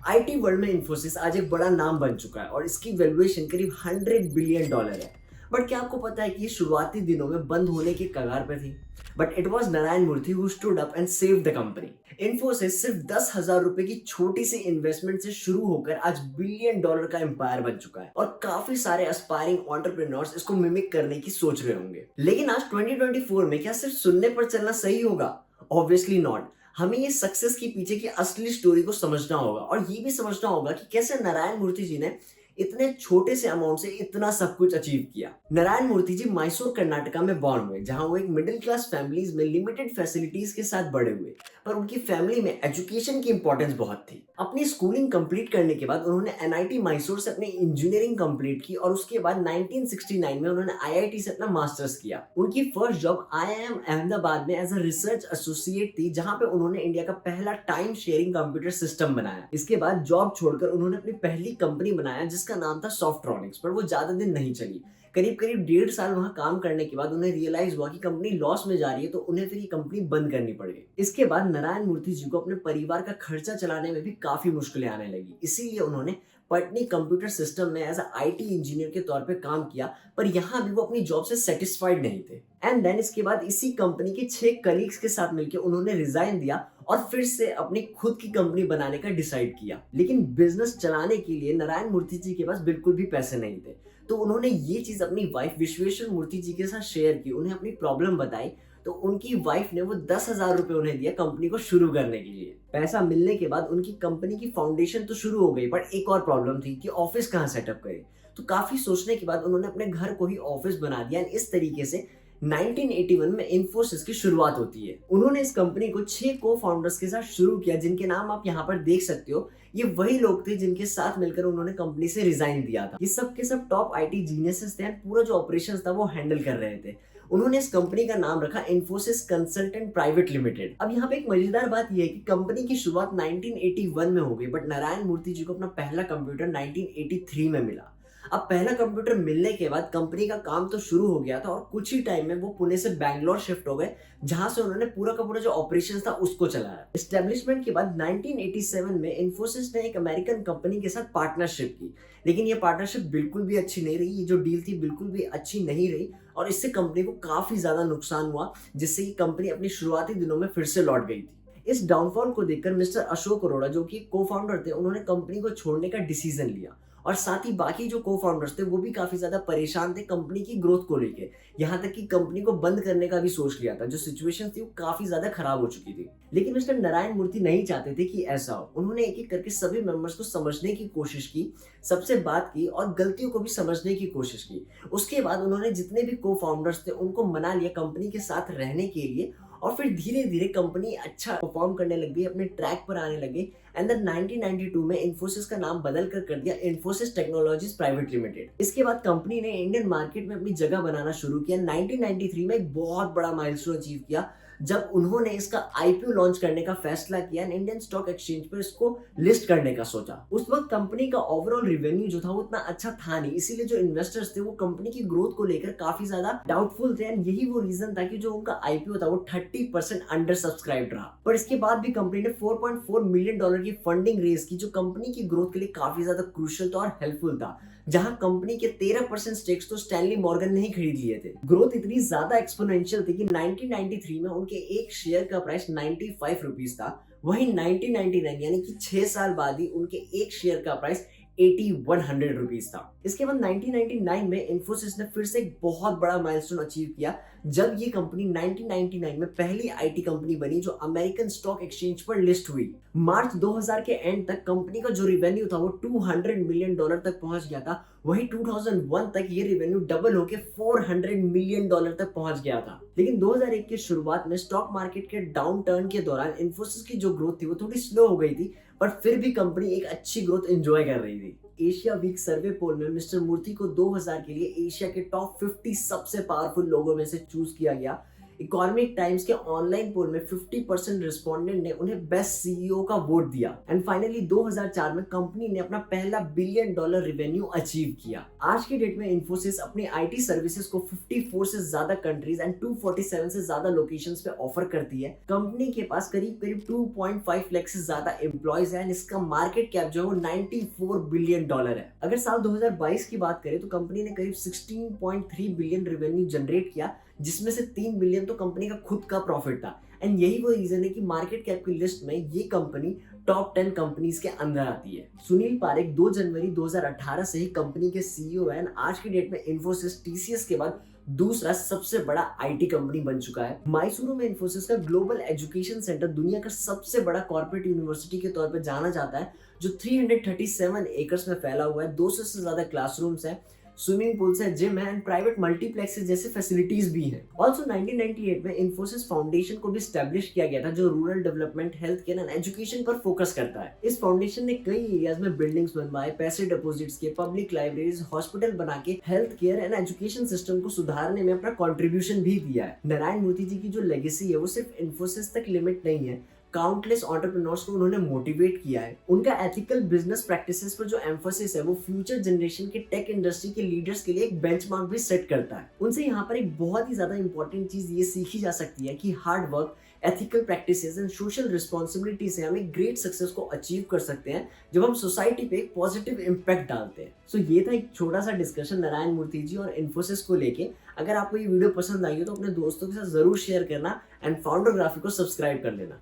IT world में इन्फोसिस आज एक बड़ा नाम बन चुका है और इसकी वैल्यूएशन करीब $100 बिलियन है। बट क्या आपको पता है कि ये शुरुआती दिनों में बंद होने की कगार पे थी? But it was Narayana Murthy who stood up and save the company. Infosys सिर्फ 10,000 रुपए की छोटी सी इन्वेस्टमेंट से शुरू होकर आज $1 बिलियन का एम्पायर बन चुका है और काफी सारे एस्पायरिंग एंटरप्रेन्योर्स इसको मिमिक करने की सोच रहे होंगे। लेकिन आज 2024 में क्या सिर्फ सुनने पर चलना सही होगा? Obviously not. हमें ये सक्सेस के पीछे की असली स्टोरी को समझना होगा और ये भी समझना होगा कि कैसे नारायण मूर्ति जी ने इतने छोटे से अमाउंट से इतना सब कुछ अचीव किया। नारायण मूर्ति जी मैसूर कर्नाटका में बॉर्न हुए, जहां वो एक मिडिल क्लास फैमिलीज में लिमिटेड फैसिलिटीज के साथ बड़े हुए, पर उनकी फैमिली में एजुकेशन की इंपॉर्टेंस बहुत थी। अपनी स्कूलिंग कंप्लीट करने के बाद उन्होंने एनआईटी मैसूर से अपनी इंजीनियरिंग कंप्लीट की और उसके बाद 1969 में उन्होंने आईआईटी से अपना मास्टर्स किया। उनकी फर्स्ट जॉब आईआईएम अहमदाबाद में एज अ रिसर्च एसोसिएट थी, जहां पे उन्होंने इंडिया का पहला टाइम शेयरिंग कंप्यूटर सिस्टम बनाया। इसके बाद जॉब छोड़कर उन्होंने अपनी पहली कंपनी बनाया जिसका नाम था सॉफ्ट्रॉनिक्स, पर वो ज्यादा दिन नहीं चली। करीब करीब 1.5 साल वहां काम करने के बाद उन्हें रियलाइज हुआ कि कंपनी लॉस में जा रही है, तो उन्हें फिर ये कंपनी बंद करनी पड़ गई। इसके बाद नारायण मूर्ति जी को अपने परिवार का खर्चा चलाने में भी काफी मुश्किलें आने लगी, इसीलिए उन्होंने पटनी कंप्यूटर सिस्टम में एज आईटी इंजीनियर के तौर पे काम किया, पर यहाँ भी वो अपनी जॉब से सेटिस्फाइड नहीं थे। एंड देन इसके बाद इसी कंपनी के 6 कलीग्स के साथ मिलकर उन्होंने रिजाइन दिया और फिर से अपनी खुद की कंपनी बनाने का डिसाइड किया। लेकिन बिजनेस चलाने के लिए नारायण मूर्ति जी के पास बिल्कुल भी पैसे नहीं थे, तो उन्होंने ये चीज अपनी वाइफ विश्वेश्वर मूर्ति जी के साथ शेयर की, उन्हें अपनी प्रॉब्लम बताई, तो उनकी वाइफ ने वो 10,000 रुपए उन्हें दिया कंपनी को शुरू करने के लिए। पैसा मिलने के बाद उनकी कंपनी की फाउंडेशन तो शुरू हो गई, बट एक और प्रॉब्लम थी कि ऑफिस कहाँ सेटअप करे। तो काफी सोचने के बाद उन्होंने अपने घर को ही ऑफिस बना दिया। इस तरीके से 1981 में इन्फोसिस की शुरुआत होती है। उन्होंने इस कंपनी को 6 को फाउंडर्स के साथ शुरू किया, जिनके नाम आप यहाँ पर देख सकते हो। ये वही लोग थे जिनके साथ मिलकर उन्होंने कंपनी से रिजाइन दिया था। ये सब के सब टॉप आईटी जीनियसेस थे, पूरा जो ऑपरेशंस था वो हैंडल कर रहे थे। उन्होंने इस कंपनी का नाम रखा इन्फोसिस कंसल्टेंट प्राइवेट लिमिटेड। अब यहाँ पे एक मजेदार बात यह है कि कंपनी की शुरुआत 1981 में हो गई, बट नारायण मूर्ति जी को अपना पहला कंप्यूटर 1983 में मिला। अब पहला कंप्यूटर मिलने के बाद कंपनी का काम तो शुरू हो गया था और कुछ ही टाइम में वो पुणे से बैंगलोर शिफ्ट हो गए, जहां से उन्होंने पूरा का पूरा जो ऑपरेशन था उसको चलाया। एस्टेब्लिशमेंट के बाद 1987 में इन्फोसिस ने एक अमेरिकन कंपनी के साथ पार्टनरशिप की, लेकिन ये पार्टनरशिप बिल्कुल भी अच्छी नहीं रही। ये जो डील थी बिल्कुल भी अच्छी नहीं रही और इससे कंपनी को काफी ज्यादा नुकसान हुआ, जिससे ये कंपनी अपनी शुरुआती दिनों में फिर से लौट गई थी। इस डाउनफॉल को देखकर मिस्टर अशोक अरोड़ा, जो कि को फाउंडर थे, उन्होंने कंपनी को छोड़ने का डिसीजन लिया और साथ ही बाकी जो को फाउंडर्स थे वो भी काफी ज्यादा परेशान थे कंपनी की ग्रोथ को लेके। यहाँ तक कि कंपनी को बंद करने का भी सोच लिया था। जो सिचुएशन थी वो काफी ज्यादा खराब हो चुकी थी। लेकिन मिस्टर नारायण मूर्ति नहीं चाहते थे कि ऐसा हो। उन्होंने एक एक करके सभी मेंबर्स को समझने की कोशिश की, सबसे बात की और गलतियों को भी समझने की कोशिश की। उसके बाद उन्होंने जितने भी को फाउंडर्स थे उनको मना लिया कंपनी के साथ रहने के लिए और फिर धीरे धीरे कंपनी अच्छा परफॉर्म करने लग गई, अपने ट्रैक पर आने लग गई। एंड देन 1992 में इन्फोसिस का नाम बदल कर दिया इन्फोसिस टेक्नोलॉजीज प्राइवेट लिमिटेड। इसके बाद कंपनी ने इंडियन मार्केट में अपनी जगह बनाना शुरू किया। 1993 में एक बहुत बड़ा माइलस्टोन अचीव किया जब उन्होंने इसका आईपीओ लॉन्च करने का फैसला किया, इंडियन स्टॉक एक्सचेंज पर इसको लिस्ट करने का सोचा। उस वक्त कंपनी का ओवरऑल रेवेन्यू जो था वो इतना अच्छा था नहीं, इसीलिए जो इन्वेस्टर्स थे वो कंपनी की ग्रोथ को लेकर काफी ज्यादा डाउटफुल थे। एंड यही वो रीजन था कि जो उनका आईपीओ था वो 30% अंडर सब्सक्राइब रहा। पर इसके बाद भी कंपनी ने $4.4 मिलियन की फंडिंग रेज की, जो कंपनी की ग्रोथ के लिए काफी ज्यादा क्रूशियल था और हेल्पफुल था। जहां कंपनी के 13% स्टेक्स तो स्टैनली मॉर्गन ने ही खरीद लिए थे। ग्रोथ इतनी ज्यादा एक्सपोनेंशियल थी कि 1993 में उनके एक शेयर का प्राइस 95 रुपीज था। वहीं 1999 यानी कि 6 साल बाद ही उनके एक शेयर का प्राइस 8100 रुपीज था। इसके बाद 1999 में इन्फोसिस ने फिर से एक बहुत बड़ा माइलस्टोन अचीव किया जब ये कंपनी 1999 में पहली आईटी कंपनी बनी जो अमेरिकन स्टॉक एक्सचेंज पर लिस्ट हुई। मार्च 2000 के एंड तक कंपनी का जो रेवेन्यू था वो $200 मिलियन तक पहुंच गया था। वहीं 2001 तक ये रेवेन्यू डबल होकर $400 मिलियन तक पहुंच गया था। लेकिन 2001 की शुरुआत में स्टॉक मार्केट के डाउन टर्न के दौरान इन्फोसिस की जो ग्रोथ थी वो थोड़ी स्लो हो गई थी, पर फिर भी कंपनी एक अच्छी ग्रोथ एंजॉय कर रही थी। एशिया वीक सर्वे पोल में मिस्टर मूर्ति को 2000 के लिए एशिया के टॉप 50 सबसे पावरफुल लोगों में से चूज किया गया। इकोनॉमिक टाइम्स के ऑनलाइन पोल में 50% रिस्पोंडेंट ने उन्हें बेस्ट सीईओ का वोट दिया। एंड फाइनली 2004 में कंपनी ने अपना पहला $1 बिलियन रेवेन्यू अचीव किया। आज की डेट में इन्फोसिस अपनी आईटी सर्विसेज को 54 से ज्यादा कंट्रीज एंड 247 से ज्यादा लोकेशंस पे ऑफर करती है। कंपनी के पास करीब 2.5 लाख से ज्यादा एम्प्लॉयज है। इसका मार्केट कैप जो है वो $94 बिलियन है। अगर साल 2022 की बात करें तो कंपनी ने करीब 16.3 बिलियन रेवेन्यू जनरेट किया, जिसमें से 3 बिलियन तो कंपनी का खुद का प्रॉफिट था। एंड यही वो रीजन है कि मार्केट कैप की लिस्ट में ये कंपनी टॉप 10 कंपनीज के अंदर आती है। सुनील पारेख 2 जनवरी 2018 से ही कंपनी के सीईओ है। आज की डेट में इन्फोसिस टीसीएस के बाद दूसरा सबसे बड़ा आईटी कंपनी बन चुका है। मैसूरू में इन्फोसिस का ग्लोबल एजुकेशन सेंटर दुनिया का सबसे बड़ा कॉर्पोरेट यूनिवर्सिटी के तौर पर जाना जाता है, जो 337 एकर्स में फैला हुआ है। 200 से ज्यादा क्लासरूम्स है, स्विमिंग पूल्स है, जिम है एंड प्राइवेट मल्टीप्लेक्सेस जैसे फैसिलिटीज भी हैं। ऑल्सो 1998 में इन्फोसिस फाउंडेशन को भी स्टैब्लिश किया गया था, जो rural development, health care and education पर फोकस करता है। इस फाउंडेशन ने कई एरियाज में बिल्डिंग्स बनवाए, पैसे डिपॉजिट्स किए, पब्लिक लाइब्रेरीज, हॉस्पिटल बना के health care and education system को सुधारने में अपना कॉन्ट्रीब्यूशन भी दिया है। नारायण मूर्ति जी की जो लेगेसी है वो सिर्फ इन्फोसिस तक लिमिट नहीं है, काउंटलेस एंटरप्रेन्योर्स को उन्होंने मोटिवेट किया है। उनका एथिकल बिजनेस प्रैक्टिसेस पर जो एम्फोसिस है वो फ्यूचर जनरेशन के टेक इंडस्ट्री के लीडर्स के लिए एक बेंचमार्क भी सेट करता है। उनसे यहाँ पर एक बहुत ही ज्यादा इंपॉर्टेंट चीज ये सीखी जा सकती है कि hard work, ethical practices and social responsibility से हम एक ग्रेट सक्सेस को अचीव कर सकते हैं जब हम सोसाइटी पे एक पॉजिटिव इम्पैक्ट डालते हैं। सो ये था एक छोटा सा डिस्कशन नारायण मूर्ति जी और इन्फोसिस को लेके। अगर आपको ये वीडियो पसंद आई हो तो अपने दोस्तों के साथ जरूर शेयर करना एंड फाउंडर ग्राफी को सब्सक्राइब कर लेना।